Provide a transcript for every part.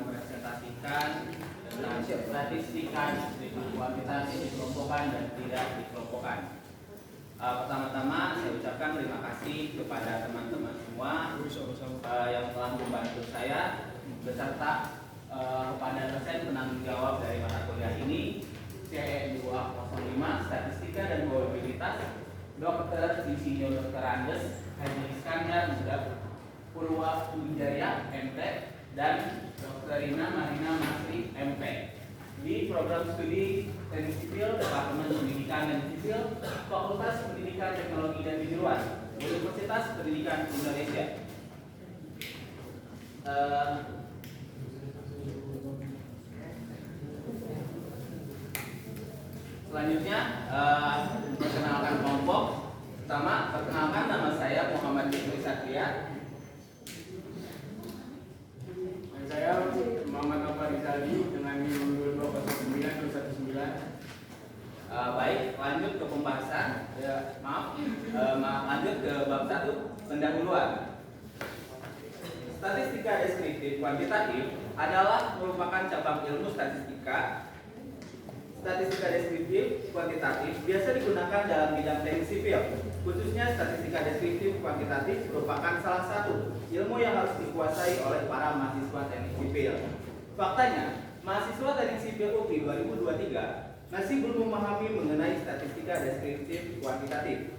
mempresentasikan tentang statistika distribusi kuantitatif dikelompokkan dan tidak dikelompokkan. Pertama-tama saya ucapkan terima kasih kepada teman-teman semua yang telah membantu saya beserta kepada dosen penanggung jawab dari mata kuliah ini C205 Statistika dan Probabilitas, Dr. Insinyur Dr. Andes Haji Iskandar Purwa Wijaya MP dan Dr. Rina Marina Masri MP di program studi Teknik Sipil Departemen Pendidikan dan Sipil Fakultas Pendidikan Teknologi dan Kejuruan Universitas Pendidikan Indonesia. Selanjutnya perkenalkan kelompok. Pertama, perkenalkan nama saya Muhammad Fitri Satria. Saya Muhammad Nova Rizali dengan NIM 209 Baik, lanjut ke pembahasan. Lanjut ke bab 1, pendahuluan. Statistika deskriptif kuantitatif adalah merupakan cabang ilmu statistika. Statistika deskriptif kuantitatif biasa digunakan dalam bidang teknik sipil. Khususnya statistika deskriptif kuantitatif merupakan salah satu ilmu yang harus dikuasai oleh para mahasiswa teknik sipil. Faktanya, mahasiswa teknik sipil UPI 2023 masih belum memahami mengenai statistika deskriptif kuantitatif.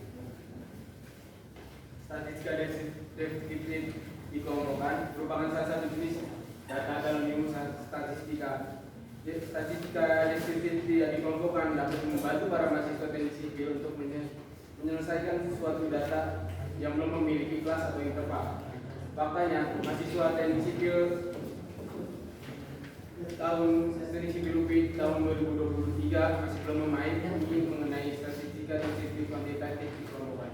Statistika deskriptif dikelompokkan merupakan salah satu jenis data dalam ilmu statistika. Statistika deskriptif tidak dikelompokkan dapat membantu para mahasiswa teknik sipil untuk menyelesaikan suatu data yang belum memiliki kelas atau interval. Faktanya, mahasiswa teknik sipil UPI tahun 2023 masih belum memahami mengenai statistika deskriptif kuantitatif dikelompokkan.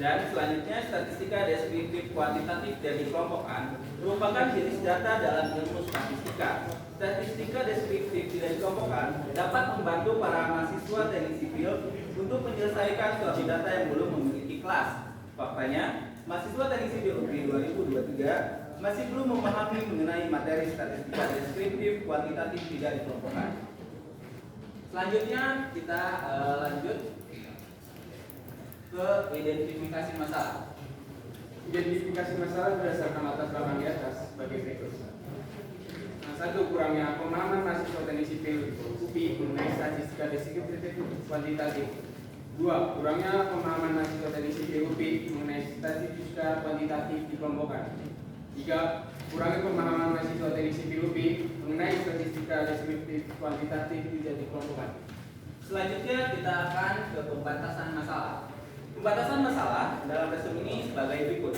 Dan selanjutnya, statistika deskriptif kuantitatif dan dikelompokkan merupakan jenis data dalam ilmu statistika. Statistika deskriptif tidak dikelompokkan dapat membantu para mahasiswa teknik sipil untuk menyelesaikan suatu data yang belum memiliki kelas. Faktanya, mahasiswa teknik sipil UPI 2023 masih belum memahami mengenai materi statistika deskriptif kuantitatif tidak dikelompokkan. Selanjutnya kita lanjut ke identifikasi masalah. Identifikasi masalah berdasarkan latar belakang di atas sebagai berikut. Satu, kurangnya pemahaman mahasiswa teknik sipil UPI mengenai statistika deskriptif kuantitatif. Dua, kurangnya pemahaman mahasiswa teknik sipil UPI mengenai statistika kuantitatif dikelompokkan. Tiga, kurangnya pemahaman mahasiswa teknik sipil UPI mengenai statistika deskriptif kuantitatif tidak dikelompokkan. Selanjutnya kita akan ke pembatasan masalah. Pembatasan masalah dalam resume ini sebagai berikut.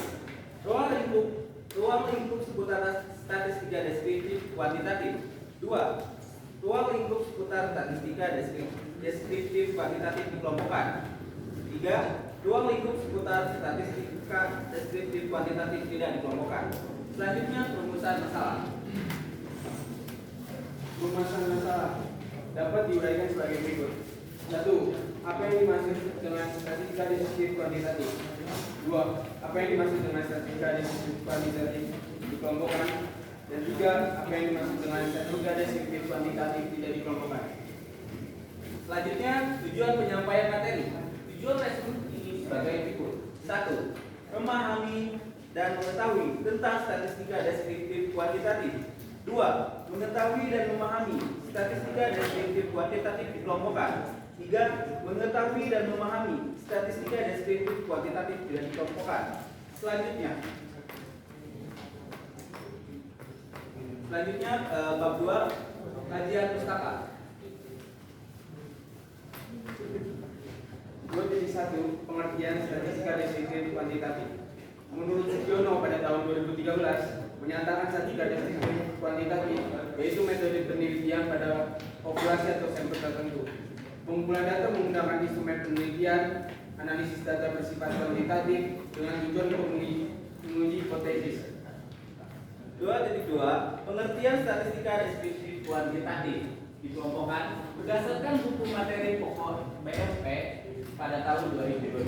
Ruang lingkup seputar statistika deskriptif kuantitatif. 2. Ruang lingkup seputar statistika deskriptif kuantitatif dikelompokkan. 3. Ruang lingkup seputar statistika deskriptif kuantitatif tidak dikelompokkan. Selanjutnya perumusan masalah. Perumusan masalah dapat diuraikan sebagai berikut. 1. Apa yang dimaksud dengan statistika deskriptif kuantitatif? 2. Apa yang dimaksud dengan statistika deskriptif kuantitatif dikelompokkan? Dan 3. Apa yang dimaksud dengan statistika deskriptif kuantitatif tidak dikelompokkan? Selanjutnya tujuan penyampaian materi. Tujuan resume ini sebagai berikut. 1. Memahami dan mengetahui tentang statistika deskriptif kuantitatif. 2. Mengetahui dan memahami statistika deskriptif kuantitatif dikelompokkan. 3. Mengetahui dan memahami statistika deskriptif kuantitatif tidak dikelompokkan. Selanjutnya bab 2, kajian pustaka. 2.1 Pengertian statistika deskriptif kuantitatif. Menurut Sugiono pada tahun 2013 menyatakan statistika deskriptif kuantitatif yaitu metode penelitian pada populasi atau sampel tertentu. Pengumpulan data menggunakan instrumen penelitian, analisis data bersifat kuantitatif dengan tujuan untuk menguji hipotesis. 2.2 Pengertian statistika deskriptif kuantitatif dikelompokkan berdasarkan buku materi pokok BMP pada tahun 2022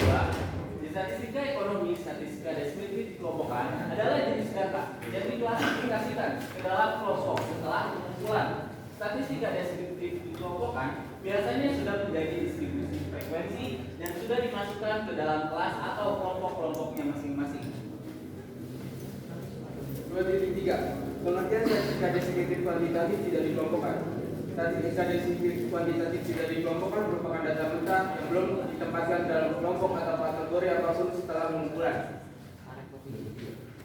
Di statistika ekonomi, statistika deskriptif dikelompokkan adalah jenis data yang diklasifikasikan ke dalam kelompok setelah pengumpulan. Statistika deskriptif dikelompokkan biasanya sudah menjadi distribusi frekuensi dan sudah dimasukkan ke dalam kelas atau kelompok-kelompoknya masing-masing. 2.3. Pengertian statistika deskriptif kuantitatif tidak dikelompokkan. Statistika deskriptif kuantitatif tidak dikelompokkan merupakan data mentah yang belum ditempatkan dalam kelompok atau kategori apapun setelah pengumpulan.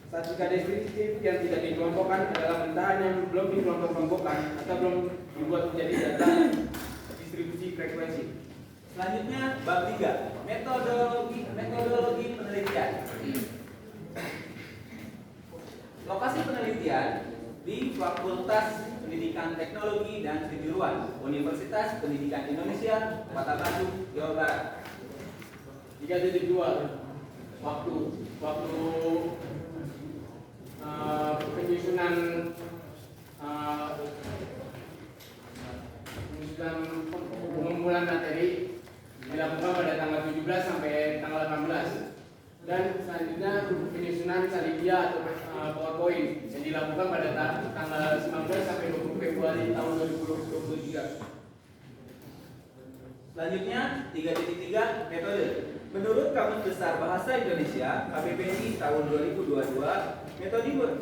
Statistika deskriptif yang tidak dikelompokkan adalah mentahan yang belum dikelompok-kelompokkan atau belum dibuat menjadi data distribusi frekuensi. Selanjutnya bab 3, metodologi penelitian. Lokasi penelitian di Fakultas Pendidikan Teknologi dan Kejuruan Universitas Pendidikan Indonesia, Kota Bandung, Jawa Barat. 3.2 waktu penyusunan pengumpulan materi dilakukan pada tanggal 17 sampai tanggal 18. Dan selanjutnya penyusunan salibia atau PowerPoint yang dilakukan pada tanggal 19 sampai 20 Februari tahun 2023. Selanjutnya 3.3 metode. Menurut Kamus Besar Bahasa Indonesia KBBI tahun 2022,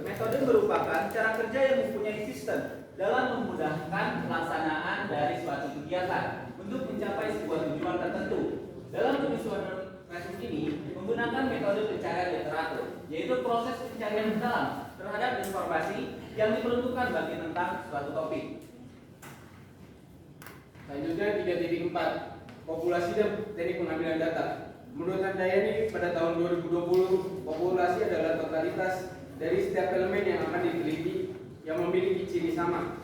metode merupakan cara kerja yang mempunyai sistem dalam memudahkan pelaksanaan dari suatu kegiatan untuk mencapai sebuah tujuan tertentu. Dalam penyusunan kasus ini menggunakan metode pencarian literatur, yaitu proses pencarian mendalam terhadap informasi yang diperuntukkan bagi tentang suatu topik. Selanjutnya 3.4 populasi dan teknik pengambilan data. Menurut Handayani pada tahun 2020, populasi adalah totalitas dari setiap elemen yang akan diteliti yang memiliki ciri sama,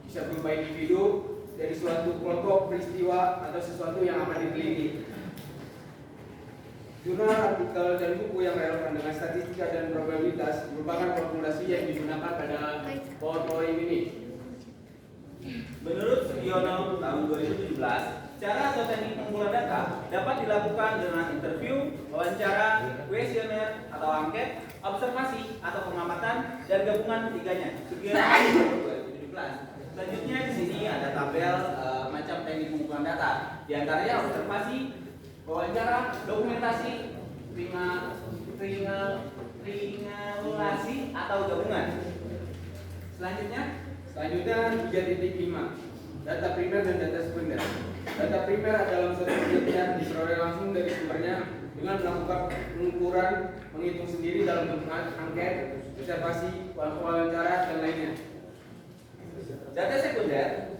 bisa berupa individu dari suatu kelompok peristiwa atau sesuatu yang akan diteliti. Jurnal, artikel, dan buku yang relevan dengan statistika dan probabilitas merupakan populasi yang digunakan pada PowerPoint ini. Menurut Sugiono tahun 2017, cara atau teknik pengumpulan data dapat dilakukan dengan interview, wawancara, kuesioner atau angket, observasi atau pengamatan, dan gabungan ketiganya. Sugiono tahun 2017. Selanjutnya di sini ada tabel macam teknik pengumpulan data. Di antaranya observasi, wawancara, dokumentasi, triangulasi atau gabungan. Selanjutnya 3.5 data primer dan data sekunder. Data primer adalah suatu penelitian diperoleh langsung dari sumbernya dengan melakukan pengukuran, menghitung sendiri dalam bentuk angket, observasi, wawancara, dan lainnya. data sekunder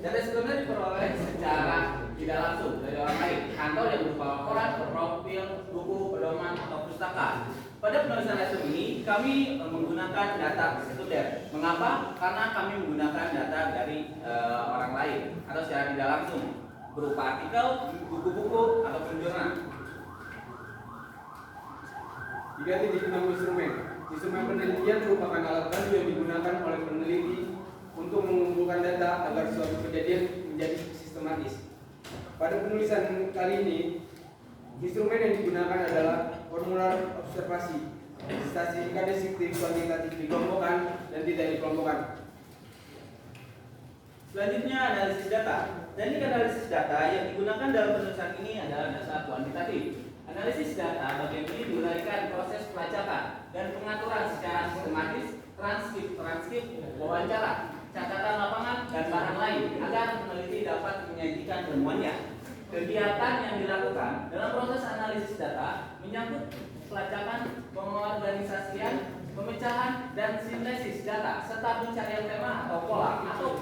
diperoleh secara tidak langsung dari orang lain atau yang berupa laporan, profil, buku, pedoman, atau pustaka. Pada penulisan lesson ini kami menggunakan data sekunder. Mengapa? Karena kami menggunakan data dari orang lain atau secara tidak langsung berupa artikel, buku-buku, ataupun jurnal. 3.6 instrumen. Instrumen penelitian merupakan alat bantu yang digunakan oleh peneliti untuk mengumpulkan data agar suatu kejadian menjadi sistematis. Pada penulisan kali ini, instrumen yang digunakan adalah formular observasi. Statistika deskriptif kuantitatif dikelompokkan dan tidak dikelompokkan. Selanjutnya analisis data. Teknik analisis data yang digunakan dalam penulisan ini adalah data kuantitatif. Analisis data bagian ini diuraikan proses pelacakan dan pengaturan secara sistematis, transkrip, wawancara, catatan lapangan, dan bahan lain agar peneliti dapat menyajikan temuannya. Kegiatan yang dilakukan dalam proses analisis data menyangkut pelacakan, pengorganisasian, pemecahan, dan sintesis data serta pencarian tema atau pola atau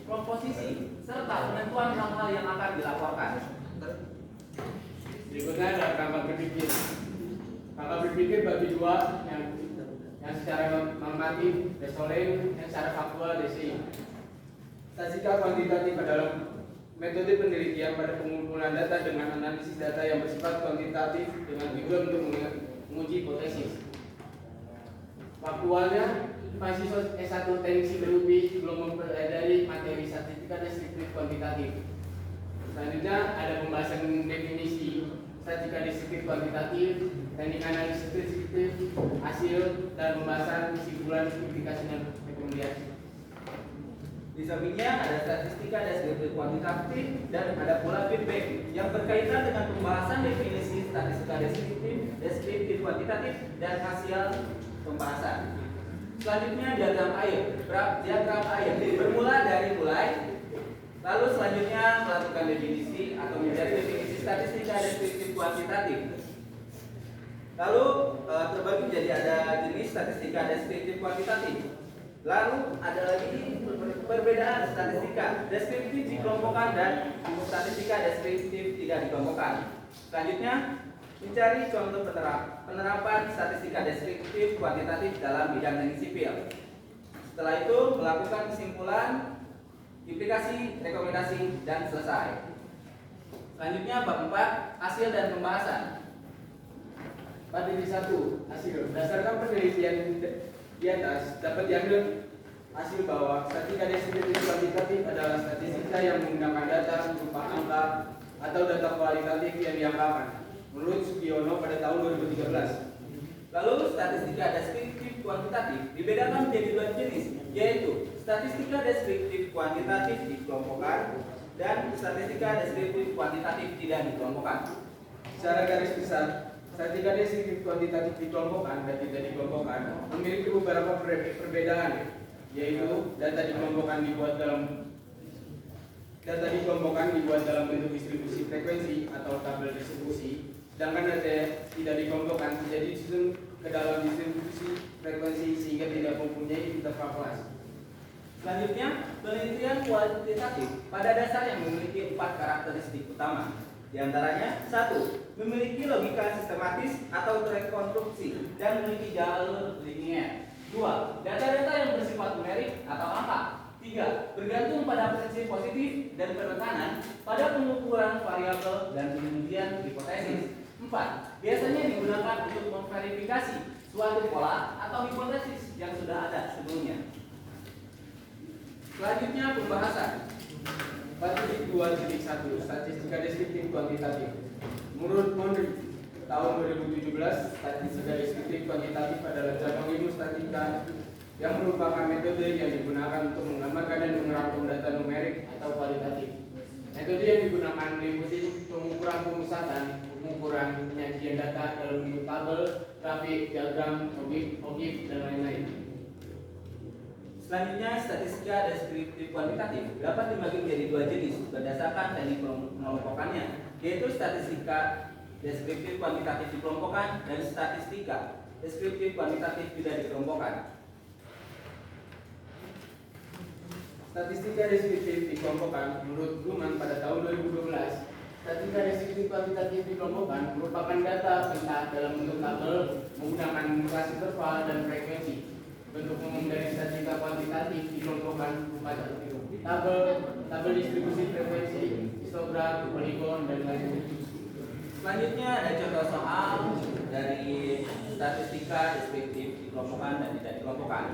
komposisi serta penentuan hal-hal yang akan dilaporkan. Berikutnya ada rangka berpikir. Rangka berpikir bagi dua, yang secara normatif, desolen, yang secara faktual, desi. Statistika kuantitatif adalah metode penelitian pada pengumpulan data dengan analisis data yang bersifat kuantitatif dengan tujuan untuk menguji hipotesis. Faktualnya, mahasiswa S1 Teknik Sipil UPI belum mempelajari materi statistika deskriptif kuantitatif. Selanjutnya ada pembahasan definisi statistika deskriptif kuantitatif, teknik analisis deskriptif, hasil dan pembahasan kesimpulan implikasi dan rekomendasi. Di sampingnya ada statistika deskriptif kuantitatif dan ada pula feedback yang berkaitan dengan pembahasan definisi statistika deskriptif kuantitatif dan hasil pembahasan. Selanjutnya diagram air. Diagram air bermula dari mulai, lalu selanjutnya melakukan definisi atau menjadi definisi statistika deskriptif kuantitatif. Lalu terbagi menjadi ada jenis statistika deskriptif kuantitatif. Lalu ada lagi perbedaan statistika deskriptif dikelompokkan dan statistika deskriptif tidak dikelompokkan. Selanjutnya mencari contoh penerapan statistika deskriptif kuantitatif dalam bidang teknik sipil. Setelah itu melakukan kesimpulan, implikasi, rekomendasi, dan selesai. Selanjutnya bab 4, hasil dan pembahasan. Materi 1, hasil. Berdasarkan penelitian di atas dapat diambil hasil bahwa statistika deskriptif kuantitatif adalah statistika yang menggunakan data berupa angka atau data kualitatif yang diangkakan. Menurut Sugiono pada tahun 2013. Lalu statistika deskriptif kuantitatif dibedakan menjadi dua jenis, yaitu statistika deskriptif kuantitatif dikelompokkan dan statistika deskriptif kuantitatif tidak dikelompokkan. Secara garis besar, statistika deskriptif kuantitatif dikelompokkan dan tidak dikelompokkan memiliki beberapa perbedaan, yaitu data dikelompokkan dibuat dalam bentuk distribusi frekuensi atau tabel distribusi, sedangkan data tidak dikelompokkan menjadi disusun ke dalam distribusi frekuensi sehingga tidak mempunyai interval kelas. Selanjutnya, penelitian kuantitatif pada dasar yang memiliki 4 karakteristik utama. Di antaranya, 1. Memiliki logika sistematis atau terkonstruksi dan memiliki jalur linier. 2. Data-data yang bersifat numerik atau angka. 3. Bergantung pada prinsip positif dan penekanan pada pengukuran variabel dan pengujian hipotesis. 4. Biasanya digunakan untuk memverifikasi suatu pola atau hipotesis yang sudah ada sebelumnya. Selanjutnya pembahasan. Materi 2.1, statistika deskriptif kuantitatif. Menurut Mondri, tahun 2017, statistika deskriptif kuantitatif adalah cabang ilmu statistika yang merupakan metode yang digunakan untuk menggambarkan dan merangkum data numerik atau kualitatif. Metode yang digunakan meliputi pengukuran pemusatan, pengukuran penyajian data dalam bentuk tabel, grafik, diagram, objek, dan lain-lain. Selanjutnya, statistika deskriptif kuantitatif dapat dibagi menjadi dua jenis berdasarkan teknik pengelompokannya, yaitu statistika deskriptif kuantitatif dikelompokkan dan statistika deskriptif kuantitatif tidak dikelompokkan. Statistika deskriptif dikelompokkan menurut Bluman pada tahun 2012. Statistika deskriptif kuantitatif dikelompokkan merupakan data bentang dalam bentuk tabel menggunakan notasi interval dan frekuensi. Bentuk umum dari statistika kuantitatif dikelompokkan berupa tabel distribusi frekuensi, histogram, poligon, dan lain-lain. Selanjutnya ada contoh soal dari statistika deskriptif dikelompokkan dan tidak dikelompokkan.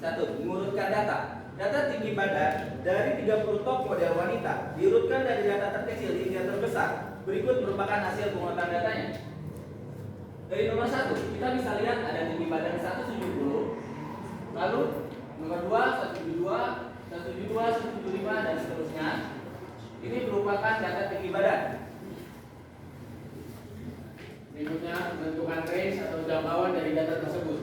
1. Mengurutkan data. Data tinggi badan dari 30 top model wanita diurutkan dari data terkecil hingga terbesar. Berikut merupakan hasil pengurutan datanya. Dari nomor 1 kita bisa lihat ada tinggi badan 170, lalu nomor 2 172, 172, 175 dan seterusnya. Ini merupakan data tinggi badan. Berikutnya menentukan range atau jangkauan dari data tersebut.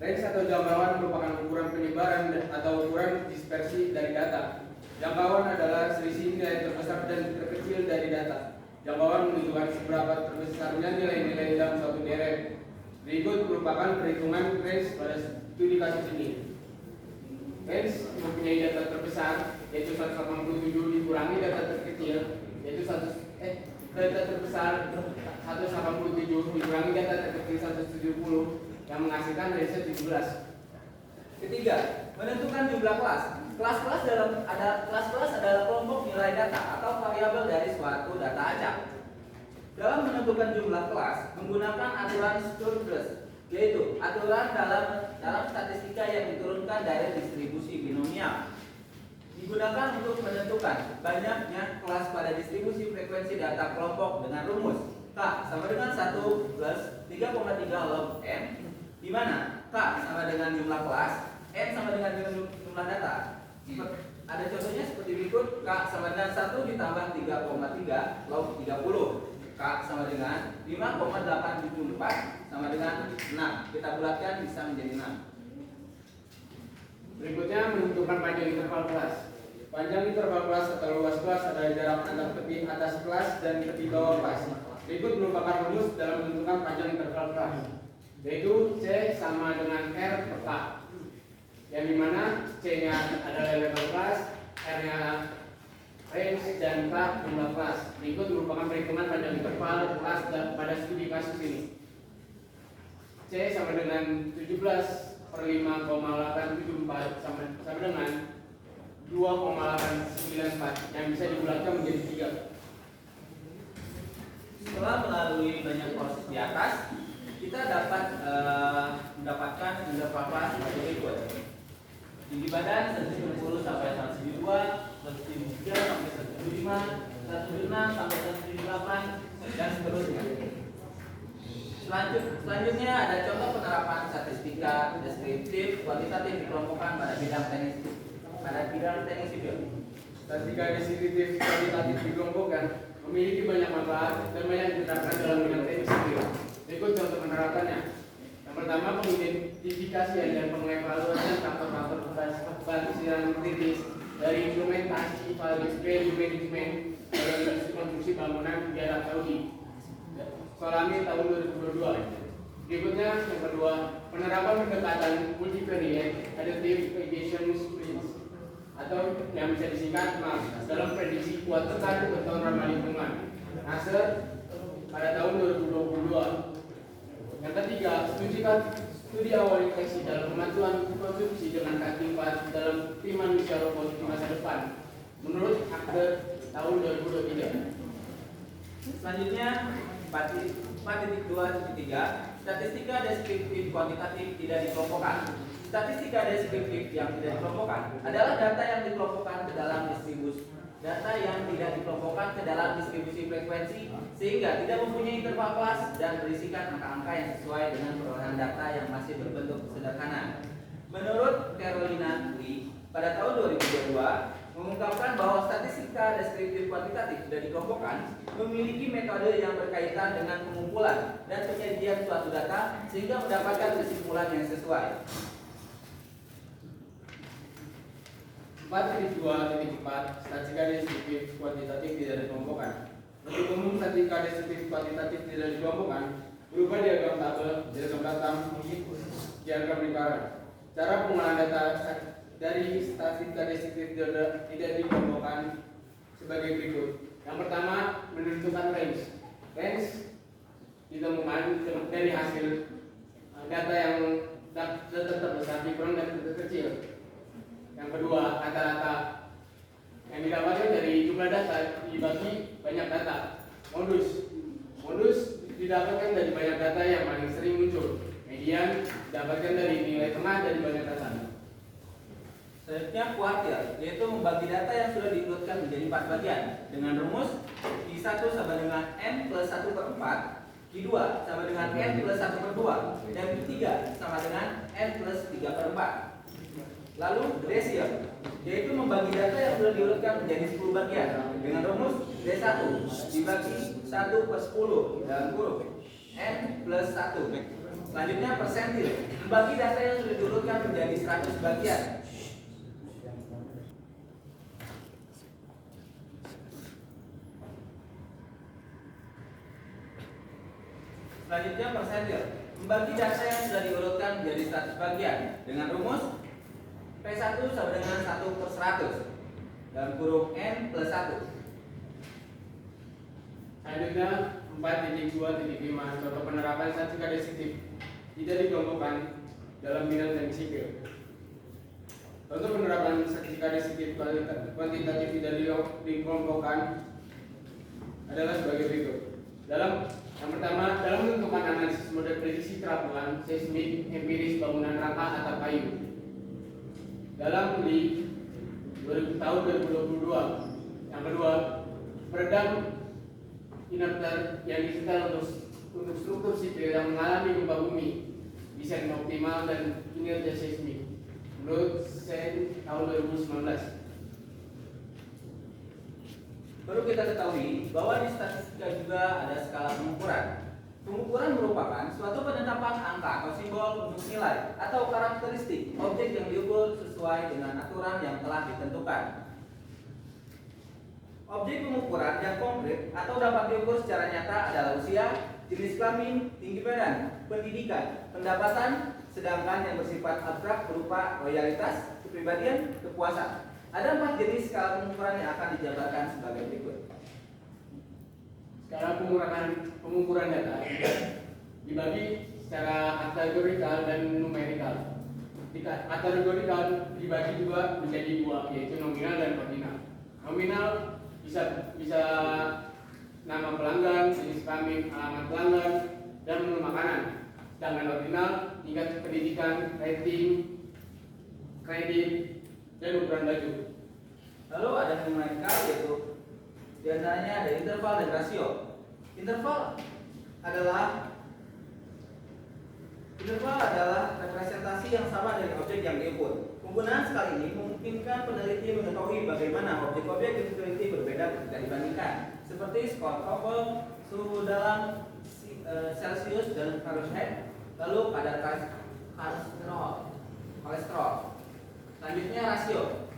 Range atau jangkauan merupakan ukuran penyebaran atau ukuran dispersi dari data. Jangkauan adalah selisih nilai terbesar dan terkecil dari data. Jangkauan menunjukkan seberapa terbesarnya nilai-nilai dalam suatu deret. Berikut merupakan perhitungan range pada studi kasus ini. Range mempunyai data terbesar yaitu 187 dikurangi data terkecil yaitu data terbesar 187 dikurangi data terkecil 170 yang menghasilkan range 17. Ketiga, menentukan jumlah kelas. Kelas-kelas adalah kelompok nilai data atau variabel dari suatu data acak. Dalam menentukan jumlah kelas menggunakan aturan Sturges, yaitu aturan dalam statistika yang diturunkan dari distribusi binomial. Digunakan untuk menentukan banyaknya kelas pada distribusi frekuensi data kelompok dengan rumus K sama dengan 1 plus 3,3 log N, di mana K sama dengan jumlah kelas, N sama dengan jumlah data. Ada contohnya seperti berikut. K sama dengan 1 ditambah 3,3 log 30. K sama dengan 5,874 sama dengan 6. Kita bulatkan bisa menjadi 6. Berikutnya menentukan panjang interval kelas. Panjang interval kelas atau luas kelas adalah jarak antara tepi atas kelas dan tepi bawah kelas. Berikut merupakan rumus dalam menentukan panjang interval kelas, yaitu C sama dengan R per K, yang dimana C-nya adalah level kelas, R-nya range, dan K jumlah kelas. Berikut merupakan perhitungan panjang interval kelas pada studi kasus ini. C sama dengan 17 per 5,874 sama dengan 2,894 yang bisa dibulatkan menjadi 3. Setelah melalui banyak proses di atas, kita dapat mendapatkan interval kelas sebagai berikut. Tinggi badan 170 sampai 172, 173 sampai 175, 176 sampai 178, dan seterusnya. Selanjutnya ada contoh penerapan statistika deskriptif kuantitatif dikelompokkan pada bidang teknik sipil. Statistika deskriptif kuantitatif dikelompokkan memiliki banyak manfaat dan banyak diterapkan dalam bidang teknik sipil. Berikut contoh penerapannya. Yang pertama, pengidentifikasian dan pengevaluasian faktor-faktor kebalikan kritis dari implementasi value manajemen dalam industri konstruksi bangunan di Arab Saudi. Solami tahun 2022. Berikutnya yang kedua, penerapan pendekatan multivariate adaptive irrigation sprints atau yang bisa disingkat MAS dalam prediksi kuat tekan beton ramah lingkungan NASER pada tahun 2022. Yang ketiga, studi awal deteksi dalam kemajuan konstruksi dengan kaki 4 dalam tim manusia robot di masa depan menurut Akte tahun 2023. Selanjutnya 4.2.3, statistika deskriptif kuantitatif tidak dikelompokkan. Statistika deskriptif yang tidak dikelompokkan adalah data yang dikelompokkan ke dalam distribusi frekuensi sehingga tidak mempunyai interval kelas dan berisikan angka-angka yang sesuai dengan perolehan data yang masih berbentuk sederhana. Menurut Carolina Lee pada tahun 2022 mengungkapkan bahwa statistika deskriptif kuantitatif tidak dikelompokkan memiliki metode yang berkaitan dengan pengumpulan dan penyajian suatu data sehingga mendapatkan kesimpulan yang sesuai. 4.2.4 statistika deskriptif kuantitatif tidak dikelompokkan. Untuk umum, statistika deskriptif kuantitatif tidak dikelompokkan berupa diagram tabel, diagram datam, diagram lingkaran. Cara pengolahan data dari statistika deskriptif tidak dikelompokkan sebagai berikut. Yang pertama, menentukan range. Range ditemukan dari hasil data yang data terbesar dikurang dari data terkecil. Yang kedua, rata-rata yang didapatkan dari jumlah data dibagi banyak data. Modus didapatkan dari banyak data yang paling sering muncul. Median didapatkan dari nilai tengah dari banyak data. Selanjutnya kuartil, yaitu membagi data yang sudah diurutkan menjadi 4 bagian dengan rumus Q1 sama dengan N plus 1 per 4, Q2 sama dengan N plus 1 per 2, dan Q3 sama dengan N plus 3 per 4. Lalu desio, yaitu membagi data yang sudah diurutkan menjadi 10 bagian dengan rumus D1 dibagi 1 per 10 dalam kurung N plus 1. Selanjutnya persentil, membagi data yang sudah diurutkan menjadi 100 bagian. Selanjutnya persentil, membagi data yang sudah diurutkan menjadi 100 bagian dengan rumus P1 sama dengan 1 per 100 dalam kurung N plus 1. Selanjutnya 4.2.5 contoh penerapan statistika deskriptif tidak dikelompokkan dalam bidang teknik sipil. Contoh penerapan statistika deskriptif kuantitatif tidak dikelompokkan adalah sebagai berikut. Yang pertama, dalam menentukan analisis model prediksi kerapuhan seismik empiris bangunan rangka atap kayu. Dalam Lee tahun 2022. Yang kedua, peredam inerter yang disetel untuk struktur sipil yang mengalami gempa bumi bisa optimal dan kinerja seismik menurut SEN tahun 2019. Perlu kita ketahui bahwa di statistika juga ada skala pengukuran. Pengukuran merupakan suatu penetapan angka atau simbol untuk nilai atau karakteristik objek yang diukur sesuai dengan aturan yang telah ditentukan. Objek pengukuran yang konkret atau dapat diukur secara nyata adalah usia, jenis kelamin, tinggi badan, pendidikan, pendapatan, sedangkan yang bersifat abstrak berupa loyalitas, kepribadian, kepuasan. Ada 4 jenis skala pengukuran yang akan dijabarkan sebagai berikut. Skala pengukuran data dibagi secara kategorikal dan numerikal. Kategorikal dibagi juga menjadi 2, yaitu nominal dan ordinal. Nominal bisa nama pelanggan, jenis kelamin, alamat pelanggan, dan menu makanan. Sedangkan ordinal tingkat pendidikan, rating, kredit, dan ukuran baju. Lalu ada numerikal, yaitu diantaranya ada interval dan rasio. Interval adalah representasi yang sama dengan objek yang diukur. Penggunaan skala ini memungkinkan peneliti mengetahui bagaimana objek-objek yang diteliti berbeda ketika dibandingkan, seperti skor TOEFL, suhu dalam Celsius dan Fahrenheit, lalu kadar kolesterol. Selanjutnya rasio.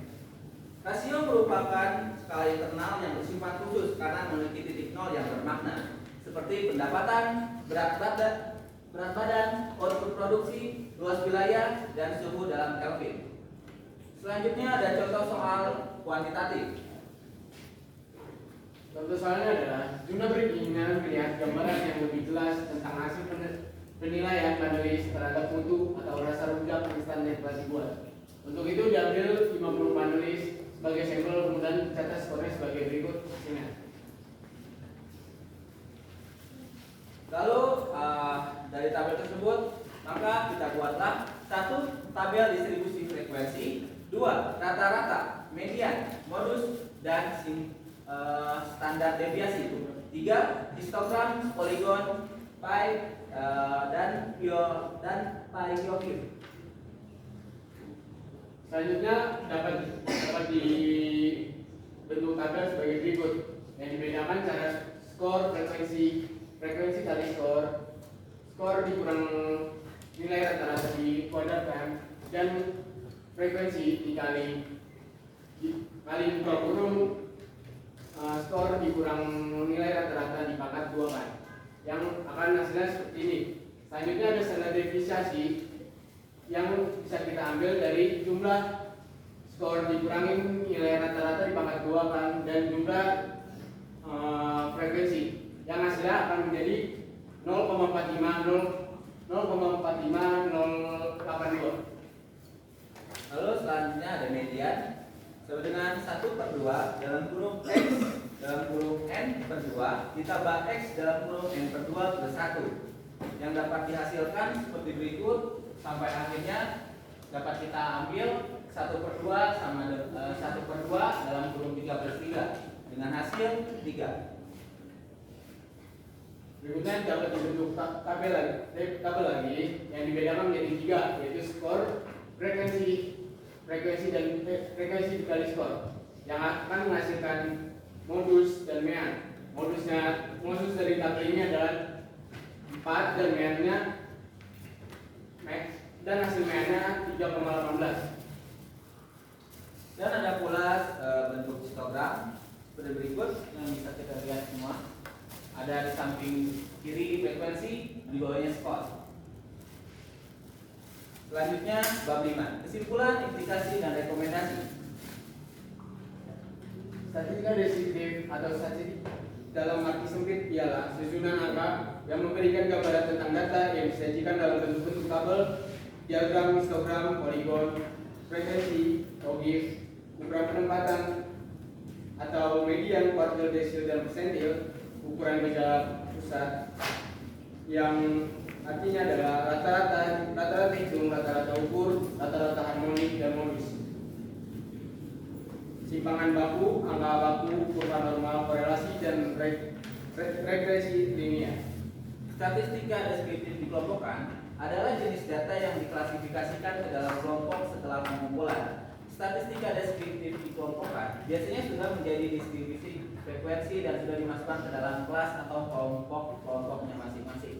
Rasio merupakan skala internal yang bersifat khusus karena memiliki titik nol yang bermakna, seperti pendapatan, berat badan, output produksi, luas wilayah, dan suhu dalam Kelvin. Selanjutnya ada contoh soal kuantitatif. Contoh soalnya adalah jumlah berkeinginan melihat gambaran yang lebih jelas tentang hasil penilaian panelis terhadap mutu atau rasa rujak instan yang telah dibuat. Untuk itu diambil 50 panelis sebagai sampel, kemudian dicatat skornya sebagai berikut hasilnya. Lalu dari tabel tersebut maka kita buatlah 1. Tabel distribusi frekuensi, 2. Rata-rata, median, modus, dan standar deviasi, 3. Histogram, poligon, pi, dan pi. Selanjutnya dapat dibentuk tabel sebagai berikut, yang dibedakan cara skor frekuensi kali skor dikurang nilai rata-rata dikuadratkan, dan frekuensi dikali buka kurung skor dikurang nilai rata-rata dipangkat 2 kan, yang akan hasilnya seperti ini. Selanjutnya ada standar deviasi yang bisa kita ambil dari jumlah skor dikurangin nilai rata-rata dipangkat 2 kan, dan jumlah frekuensi yang hasilnya akan menjadi 0,45082. Lalu selanjutnya ada median sama dengan 1/2 dalam kurung X dalam kurung N/2 ditambah X dalam kurung N/2 plus 1, yang dapat dihasilkan seperti berikut. Sampai akhirnya dapat kita ambil 1/2 sama 1/2 dalam kurung 3/3 dengan hasil 3. Berikutnya dapat dibentuk tabel lagi yang dibedakan menjadi 3, yaitu skor, frekuensi dikali skor, yang akan menghasilkan modus dan mean. Modus dari tabel ini adalah 4 dan meannya dan hasil meannya 3,18. Dan ada pula bentuk histogram seperti berikut yang bisa kita lihat semua. Ada di samping kiri frekuensi, di bawahnya skor. Selanjutnya bab 5, kesimpulan, implikasi, dan rekomendasi. Statistika deskriptif atau statistik dalam arti sempit ialah susunan angka yang memberikan gambaran tentang data yang disajikan dalam bentuk-bentuk tabel, diagram, histogram, poligon, frekuensi, logis, ukuran penempatan atau median, kuartil, desil, dan persentil, ukuran beda pusat, yang artinya adalah rata-rata hitung, rata-rata ukur, rata-rata harmonik, dan modus. Simpangan baku, angka baku, kurva normal, korelasi, dan regresi linear. Statistika deskriptif dikelompokkan adalah jenis data yang diklasifikasikan ke dalam kelompok setelah pengumpulan. Statistika deskriptif dikelompokkan biasanya sudah menjadi distribusi frekuensi dan sudah dimasukkan ke dalam kelas atau kelompoknya masing-masing.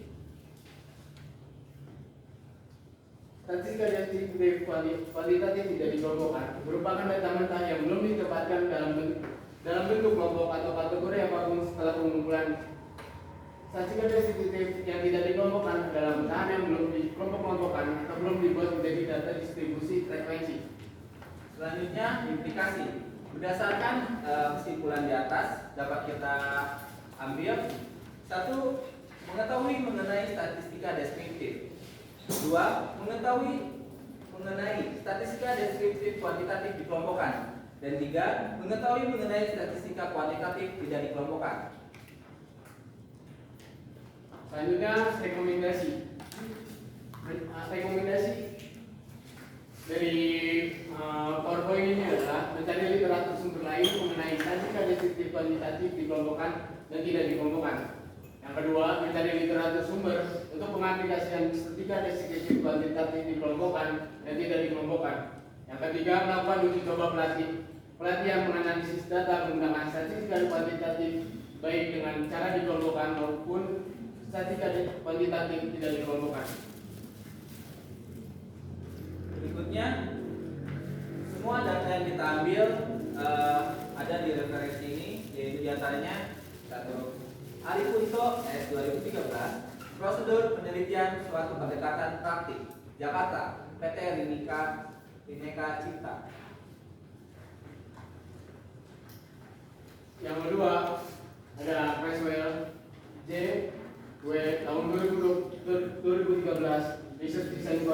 Statistika deskriptif kualitatif tidak dikelompokkan merupakan data mentah yang belum ditempatkan dalam bentuk kelompok atau kategori apapun setelah pengumpulan. Statistika deskriptif yang tidak dikelompokkan adalah bahan yang belum dikelompok-kelompokkan atau belum dibuat menjadi data distribusi frekuensi. Selanjutnya, implikasi. Berdasarkan kesimpulan di atas dapat kita ambil: 1. Mengetahui mengenai statistika deskriptif. 2. Mengetahui mengenai statistika deskriptif kuantitatif dikelompokkan. Dan 3. Mengetahui mengenai statistika kuantitatif tidak dikelompokkan. Selanjutnya, rekomendasi. Rekomendasi dari PowerPoint ini adalah mencari literatur sumber lain mengenai statistika deskriptif kuantitatif dikelompokkan dan tidak dikelompokkan. Yang kedua, mencari literatur sumber untuk pengaplikasian statistika deskriptif kuantitatif dikelompokkan dan tidak dikelompokkan. Yang ketiga, melakukan uji coba pelatihan menganalisis data menggunakan statistika kuantitatif baik dengan cara dikelompokkan maupun statistika kuantitatif tidak dikelompokkan. Berikutnya, semua data yang kita ambil ada di referensi ini, yaitu diantaranya 1. Aripunto S 2013, prosedur penelitian suatu pendekatan praktik, Jakarta, PT Rineka Cipta. Yang kedua ada Creswell J W tahun 2013, Research Design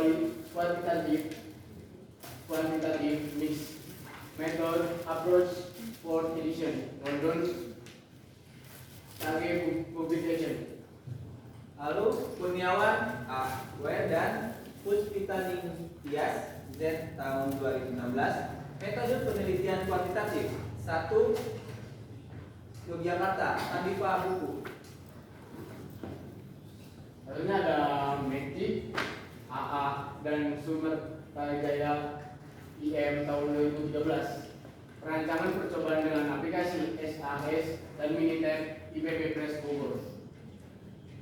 Quantitative Mix Method Approach 4th edition, London Target Publication. Lalu Kurniawan A. W dan Puspitaning Tias Z tahun 2016, metode penelitian kuantitatif. 1. Yogyakarta, Tandipa Buku. Lalunya ada Magic AA dan Sumer Jaya IM tahun 2013. Perancangan percobaan dengan aplikasi SAS dan Minitab IPB Press Bogor.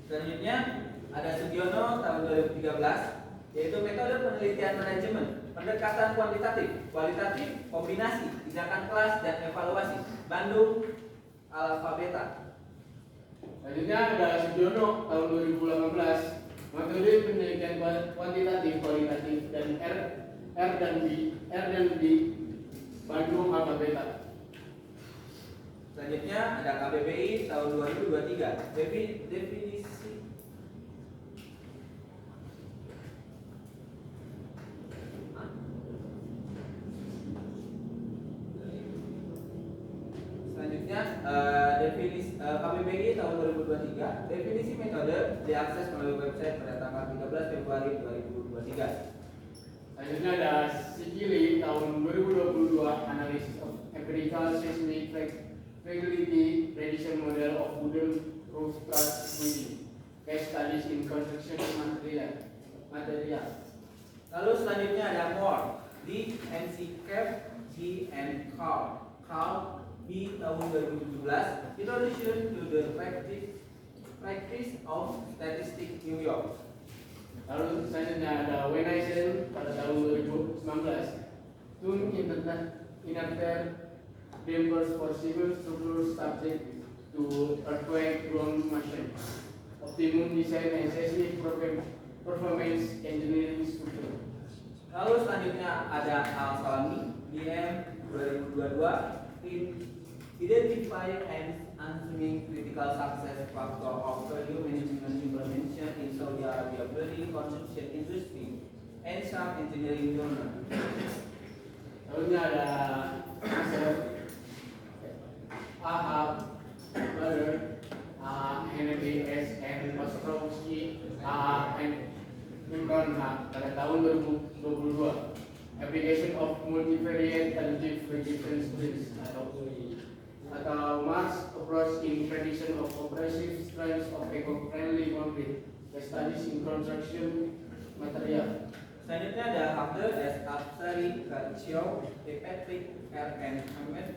Selanjutnya ada Sugiono tahun 2013, yaitu metode penelitian manajemen, pendekatan kualitatif, kombinasi, tindakan kelas dan evaluasi, Bandung Alfabeta. Selanjutnya ada Sugiono tahun 2018, metode penelitian kuantitatif, kualitatif dan R dan B Bandung Alfabeta. Selanjutnya ada KBBI tahun 2023, definisi KBBI tahun 2023, definisi metode diakses melalui website pada tanggal 13 Februari 2023. Selanjutnya ada Sikili tahun 2022, Analysis of Empirical Seismic Fragility Prediction Model of Wooden Roof Truss Building, Case Studies in Construction Material. Lalu selanjutnya ada Moore di NCCAP G and Carl B tahun 2017, Introduction to the Practice of Statistics New York. Lalu selanjutnya ada Wenaisen pada tahun 2019, Tune Internet Dampers for Civil Structures Subject to Earthquake Ground Machine, Optimum Design and Seismic Performance Engineering Structure. Lalu selanjutnya ada Al-Salami BM 2022, Identify and Answering Critical Success Factor of Value Management Implementation in Saudi Arabia Building Construction Industry, Ensam Engineering Journal. Lalu ada Ahab, Butter, NBS, and Ostrowski, and Imran pada tahun 2022. Application of Multivariate Additive Prediction Sprints atau Mars Approach in Prediction revision of comprehensive strengths of eco-friendly concrete, studies in construction material. Selanjutnya ada Abdul S. Absari Garcio, Patrick R. N. Ahmed,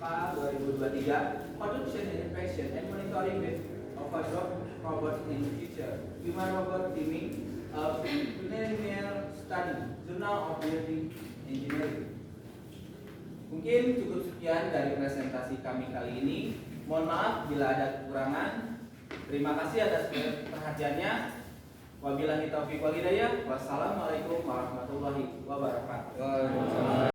K. 2023, Production Inspection and Monitoring with Overdrop Robots in Future, Human Robot Teaming, a Preliminary Study, Journal of Building Engineering. Mungkin cukup sekian dari presentasi kami kali ini. Mohon maaf bila ada kekurangan. Terima kasih atas perhatiannya. Wabillahi taufiq wal hidayah. Wassalamualaikum warahmatullahi wabarakatuh.